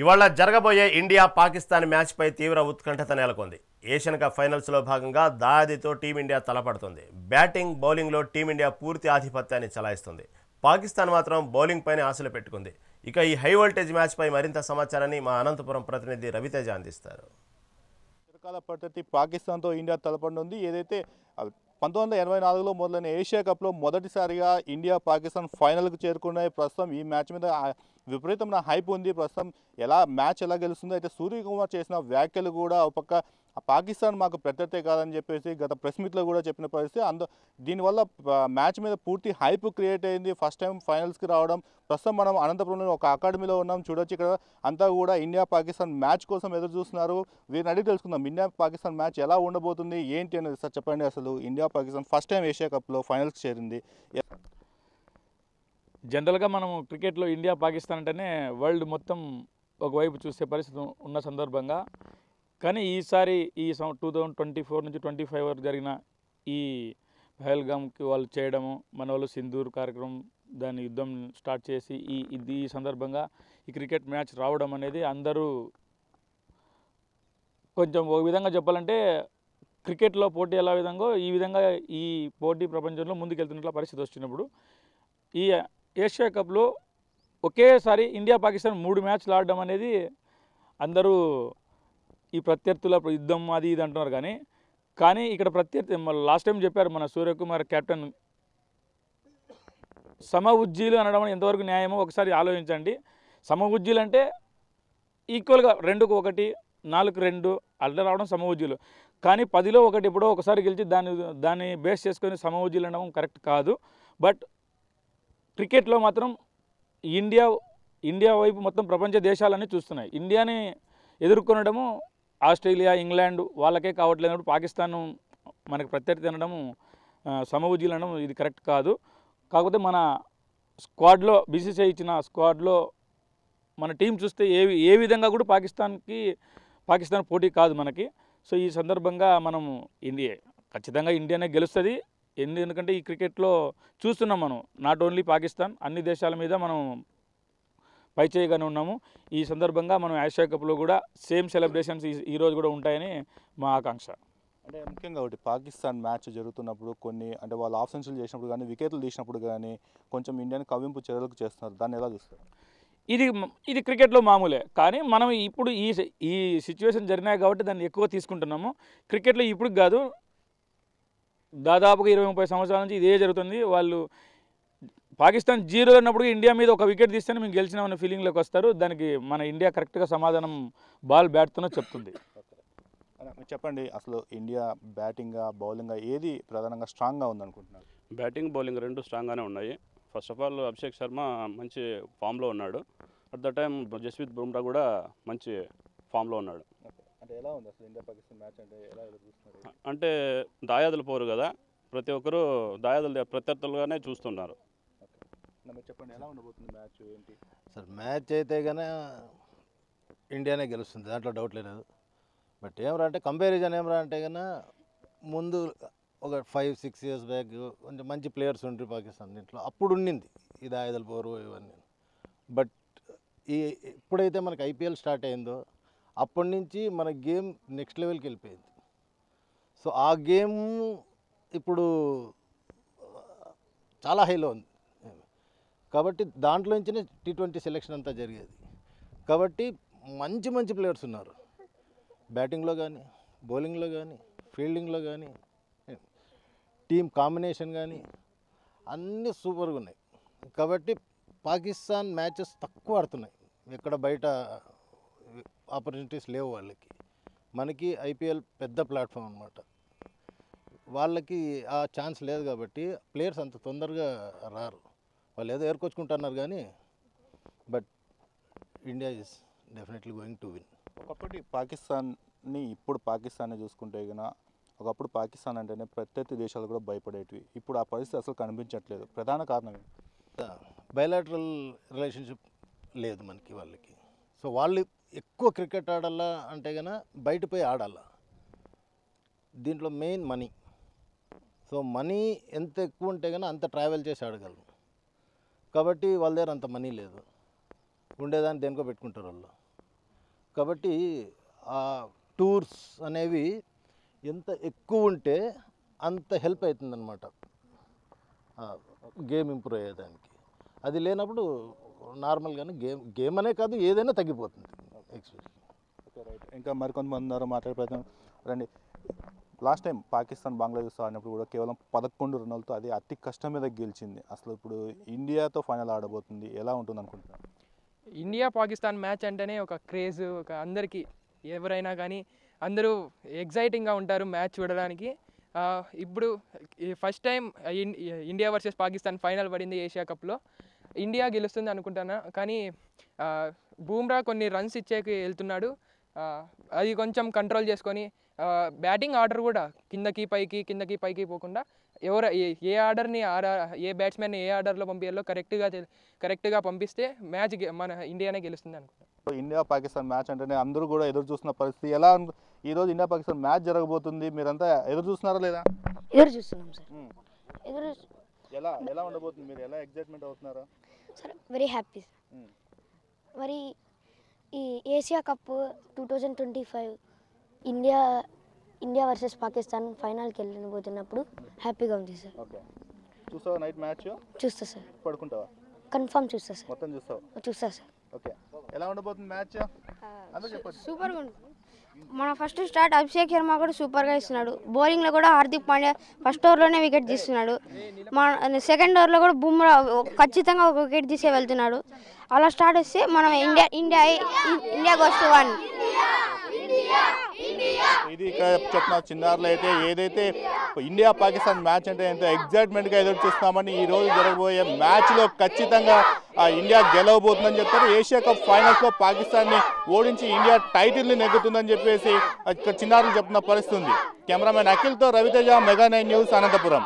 ఇవాళ జరగబోయే ఇండియా పాకిస్తాన్ మ్యాచ్పై తీవ్ర ఉత్కంఠత నెలకొంది. ఏషియన్ కప్ ఫైనల్స్లో భాగంగా దాయాదితో టీమిండియా తలపడుతుంది. బ్యాటింగ్, బౌలింగ్లో టీమిండియా పూర్తి ఆధిపత్యాన్ని చలాయిస్తుంది. పాకిస్తాన్ మాత్రం బౌలింగ్ పైన ఆశలు పెట్టుకుంది. ఇక ఈ హై వోల్టేజ్ మ్యాచ్పై మరింత సమాచారాన్ని మా అనంతపురం ప్రతినిధి రవితేజ అందిస్తారు. చిరకాల పద్ధతి పాకిస్తాన్తో ఇండియా తలపడనుంది. ఏదైతే 1984లో మొదలైన ఏషియా కప్లో మొదటిసారిగా ఇండియా పాకిస్తాన్ ఫైనల్కు చేరుకున్నాయి. ప్రస్తుతం ఈ మ్యాచ్ మీద విపరీతమైన హైప్ ఉంది. ప్రస్తుతం మ్యాచ్ ఎలా గెలుస్తుందో అయితే సూర్యకుమార్ చేసిన వ్యాఖ్యలు కూడా ఒక పక్క పాకిస్తాన్ మాకు ప్రత్యర్థి కాదని చెప్పేసి గత ప్రెస్ మీట్లో కూడా చెప్పిన పరిస్థితి. దీనివల్ల మ్యాచ్ మీద పూర్తి హైప్ క్రియేట్ అయింది. ఫస్ట్ టైం ఫైనల్స్కి రావడం. ప్రస్తుతం మనం అనంతపురంలో ఒక అకాడమీలో ఉన్నాం. చూడొచ్చు ఇక్కడ అంతా కూడా ఇండియా పాకిస్తాన్ మ్యాచ్ కోసం ఎదురు చూస్తున్నారు. వీరిని అడిగి తెలుసుకుందాం ఇండియా పాకిస్తాన్ మ్యాచ్ ఎలా ఉండబోతుంది ఏంటి అనేది. సార్ చెప్పండి, అసలు India Pakistan first time Asia కప్లో ఫైనల్స్కి చేరింది. జనరల్గా మనం క్రికెట్లో ఇండియా పాకిస్తాన్ అంటేనే వరల్డ్ మొత్తం ఒకవైపు చూసే పరిస్థితి ఉన్న సందర్భంగా, కానీ ఈసారి ఈ 2024 నుంచి 25 వరకు జరిగిన ఈ పహల్గామ్కి వాళ్ళు చేయడము, మన వాళ్ళు సింధూర్ కార్యక్రమం దాని యుద్ధం స్టార్ట్ చేసి ఈ సందర్భంగా ఈ క్రికెట్ మ్యాచ్ రావడం అనేది అందరూ కొంచెం ఒక విధంగా చెప్పాలంటే క్రికెట్లో పోటీ ఎలా విధంగా ఈ విధంగా ఈ పోటీ ప్రపంచంలో ముందుకెళ్తున్నట్ల పరిస్థితి వచ్చినప్పుడు ఈ ఏషియా కప్లో ఒకేసారి ఇండియా పాకిస్తాన్ 3 మ్యాచ్లు ఆడడం అనేది అందరూ ఈ ప్రత్యర్థుల యుద్ధం అది ఇది అంటున్నారు. కానీ ఇక్కడ ప్రత్యర్థి లాస్ట్ టైం చెప్పారు మన సూర్యకుమార్ కెప్టెన్, సమ ఉజ్జీలు అనడం ఎంతవరకు న్యాయమో ఒకసారి ఆలోచించండి. సమ ఉజ్జీలు అంటే ఈక్వల్గా 2కు 1, 4కు 2 అట్లా రావడం సమ ఉజ్జీలు. కానీ 10లో 1 ఎప్పుడో ఒకసారి గెలిచి దాన్ని బేస్ చేసుకొని సమ ఉజ్జీలు అనడం కరెక్ట్ కాదు. బట్ క్రికెట్లో మాత్రం ఇండియా వైపు మొత్తం ప్రపంచ దేశాలన్నీ చూస్తున్నాయి. ఇండియాని ఎదుర్కొనడము ఆస్ట్రేలియా, ఇంగ్లాండ్ వాళ్ళకే కావట్లేదు. పాకిస్తాన్ మనకు ప్రత్యర్థి అనడము సమవుజీలు అనడం ఇది కరెక్ట్ కాదు. కాకపోతే మన స్క్వాడ్లో బీసీసీఐ ఇచ్చిన స్క్వాడ్లో మన టీం చూస్తే ఏ విధంగా కూడా పాకిస్తాన్ పోటీ కాదు మనకి. సో ఈ సందర్భంగా మనం ఖచ్చితంగా ఇండియానే గెలుస్తుంది. ఎందుకంటే ఈ క్రికెట్లో చూస్తున్నాం మనం నాట్ ఓన్లీ పాకిస్తాన్, అన్ని దేశాల మీద మనం పైచేయగానే ఉన్నాము. ఈ సందర్భంగా మనం ఏషియా కప్లో కూడా సేమ్ సెలబ్రేషన్స్ ఈరోజు కూడా ఉంటాయని మా ఆకాంక్ష. అంటే ముఖ్యంగా ఒకటి పాకిస్తాన్ మ్యాచ్ జరుగుతున్నప్పుడు కొన్ని అంటే వాళ్ళు ఆఫ్ సెంచరీలు చేసినప్పుడు కానీ వికెట్లు తీసినప్పుడు కానీ కొంచెం ఇండియాని కవ్వింపు చర్యలకు చేస్తున్నారు. దాన్ని ఎలా చూస్తారు? ఇది క్రికెట్లో మామూలే. కానీ మనం ఇప్పుడు ఈ సిచ్యువేషన్ జరిగినాయి కాబట్టి దాన్ని ఎక్కువ తీసుకుంటున్నాము. క్రికెట్లో ఇప్పుడు కాదు, దాదాపుగా 20-30 సంవత్సరాల నుంచి ఇదే జరుగుతుంది. వాళ్ళు పాకిస్తాన్ 0 అన్నప్పుడు ఇండియా మీద ఒక వికెట్ తీస్తేనే మేము గెలిచినామన్న ఫీలింగ్లోకి వస్తారు. దానికి మన ఇండియా కరెక్ట్గా సమాధానం బాల్ బ్యాట్తోనే చెప్తుంది. చెప్పండి, అసలు ఇండియా బ్యాటింగ్గా బౌలింగ్గా ఏది ప్రధానంగా స్ట్రాంగ్గా ఉందనుకుంటున్నారు? బ్యాటింగ్, బౌలింగ్ రెండు స్ట్రాంగ్గానే ఉన్నాయి. First of all Abhishek Sharma మంచి ఫామ్లో ఉన్నాడు. At the time Jasprit Bumrah కూడా మంచి ఫామ్లో ఉన్నాడు. అంటే ఎలా ఉంది అసలు ఇండియా పాకిస్తాన్ మ్యాచ్ అంటే ఎలా చూస్తున్నారు? అంటే దాయాదులు పోరు కదా, ప్రతి ఒక్కరూ దాయాదులు ప్రత్యర్థులుగానే చూస్తున్నారు. చెప్పండి, ఎలా ఉండబోతుంది మ్యాచ్ ఏంటి? సార్ మ్యాచ్ అయితే కన్నా ఇండియానే గెలుస్తుంది, దాంట్లో డౌట్ లేదు. బట్ ఏమరా అంటే కంపారిజన్ ఏమరా అంటే కన్నా ముందు ఒక 5-6 ఇయర్స్ బ్యాక్ కొంచెం మంచి ప్లేయర్స్ ఉంటారు పాకిస్తాన్ దీంట్లో, అప్పుడు ఉండింది ఈ దాయాదులు పోరు ఇవన్నీ. బట్ ఎప్పుడైతే మనకి ఐపీఎల్ స్టార్ట్ అయిందో అప్పటి నుంచి మన గేమ్ నెక్స్ట్ లెవెల్కి వెళ్ళిపోయింది. సో ఆ గేమ్ ఇప్పుడు చాలా హైలో ఉంది. కాబట్టి దాంట్లో నుంచినే T20 సెలెక్షన్ అంతా జరిగేది. కాబట్టి మంచి ప్లేయర్స్ ఉన్నారు బ్యాటింగ్లో కానీ, బౌలింగ్లో కానీ, ఫీల్డింగ్లో కానీ, టీమ్ కాంబినేషన్ కానీ అన్నీ సూపర్గా ఉన్నాయి. కాబట్టి పాకిస్తాన్ మ్యాచెస్ తక్కువ ఆడుతున్నాయి, ఎక్కడ బయట ఆపర్చునిటీస్ లేవు వాళ్ళకి. మనకి ఐపీఎల్ పెద్ద ప్లాట్ఫామ్ అనమాట, వాళ్ళకి ఆ ఛాన్స్ లేదు. కాబట్టి ప్లేయర్స్ అంత తొందరగా రారు, వాళ్ళు ఏదో ఏర్కొచ్చుకుంటున్నారు. కానీ but India is definitely going to win. ఒకప్పటి పాకిస్తాన్ని ఇప్పుడు పాకిస్తాన్ని చూసుకుంటే కన్నా ఒకప్పుడు పాకిస్తాన్ అంటేనే ప్రత్యర్థి దేశాలు కూడా భయపడేటివి. ఇప్పుడు ఆ పరిస్థితి అసలు కనిపించట్లేదు. ప్రధాన కారణం బయలాటరల్ రిలేషన్షిప్ లేదు మనకి వాళ్ళకి. సో వాళ్ళు ఎక్కువ క్రికెట్ ఆడాలా అంటే కన్నా బయట పోయి ఆడాలా. దీంట్లో మెయిన్ మనీ. సో మనీ ఎంత ఎక్కువ ఉంటే కన్నా అంత ట్రావెల్ చేసి ఆడగలరు. కాబట్టి వాళ్ళ దగ్గర అంత మనీ లేదు, ఉండేదాన్ని దేనికో పెట్టుకుంటారు వాళ్ళు. కాబట్టి ఆ టూర్స్ అనేవి ఎంత ఎక్కువ ఉంటే అంత హెల్ప్ అవుతుందన్నమాట గేమ్ ఇంప్రూవ్ అయ్యేదానికి. అది లేనప్పుడు నార్మల్గానే గేమ్ అనే కాదు ఏదైనా తగ్గిపోతుంది ఎక్స్పెక్ట్. Okay right. ఇంకా మరికొంతమంది ఉన్నారు, మాట్లాడే ప్రయత్నం రండి. లాస్ట్ టైం పాకిస్తాన్ బంగ్లాదేశ్ ఆడినప్పుడు కూడా కేవలం 11 రన్నులతో అది అతి కష్టం మీద గెలిచింది. అసలు ఇప్పుడు ఇండియాతో ఫైనల్ ఆడబోతుంది, ఎలా ఉంటుంది అనుకుంటున్నారు? ఇండియా పాకిస్తాన్ మ్యాచ్ అంటేనే ఒక క్రేజ్, ఒక అందరికీ ఎవరైనా కానీ అందరూ ఎగ్జైటింగ్గా ఉంటారు మ్యాచ్ చూడడానికి. ఇప్పుడు first time India versus Pakistan final పడింది ఏషియా కప్లో. ఇండియా గెలుస్తుంది అనుకుంటున్నా, కానీ బూమ్రా కొన్ని రన్స్ ఇచ్చేకి వెళ్తున్నాడు. అది కొంచెం కంట్రోల్ చేసుకొని బ్యాటింగ్ ఆర్డర్ కూడా కిందకి పైకి పోకుండా ఏ ఆర్డర్ని ఏ బ్యాట్స్మెన్ ఏ ఆర్డర్లో పంపించాలో కరెక్ట్గా పంపిస్తే మ్యాచ్ మన ఇండియానే గెలుస్తుంది అనుకుంటా. ఇండియా పాకిస్తాన్ మ్యాచ్ అంటేనే అందరూ కూడా ఎదురు చూస్తున్న పరిస్థితి. ఎలా ఈరోజు ఇండియా పాకిస్తాన్ మ్యాచ్ జరగబోతుంది, మీరంతా ఎదురు చూస్తున్నారా లేదా? ఎదురు చూస్తున్నాం సార్. ఎలా ఉండబోతుంది, మీరు ఎలా ఎగ్జైట్మెంట్ అవుతున్నారా? Sir very happy. మరి ఈ Asia cup 2025 India versus Pakistan ఫైనల్కి వెళ్ళబోతున్నప్పుడు హ్యాపీగా ఉంది సార్. ఓకే, చూస్తావా నైట్ మ్యాచ్? చూస్తా సార్. పడుకుంటావా? కన్ఫర్మ్ చూస్తా సార్. మొత్తం చూస్తావు? చూస్తా సార్. ఓకే, ఎలా ఉండబోతుంది మ్యాచ్? అందరూ చెప్పండి. సూపర్గా ఉంటుంది. మన ఫస్ట్ స్టార్ట్ అభిషేక్ శర్మ కూడా సూపర్గా ఇస్తున్నాడు. బౌలింగ్లో కూడా హార్దిక్ పాండ్యా ఫస్ట్ ఓవర్లోనే వికెట్ తీస్తున్నాడు. మన సెకండ్ ఓవర్లో కూడా బుమ్రా ఖచ్చితంగా ఒక వికెట్ తీసే వెళ్తున్నాడు. అలా స్టార్ట్ వస్తే మనం ఇండియా గోస్ టు 1. ఇది ఇక్కడ చెప్పిన చిన్నారులు అయితే ఏదైతే ఇండియా పాకిస్తాన్ మ్యాచ్ అంటే ఎంతో ఎగ్జైట్మెంట్గా ఎదురు చూస్తామని ఈ రోజు జరగబోయే మ్యాచ్లో ఖచ్చితంగా ఇండియా గెలవబోతుందని చెప్తారు. ఏషియా కప్ ఫైనల్స్లో పాకిస్తాన్ని ఓడించి ఇండియా టైటిల్ని నెగ్గుతుందని చెప్పేసి ఇక్కడ చిన్నారులు చెప్తున్న పరిస్థితి ఉంది. కెమెరామెన్ అఖిల్తో రవితేజ, మెగా 9 న్యూస్, అనంతపురం.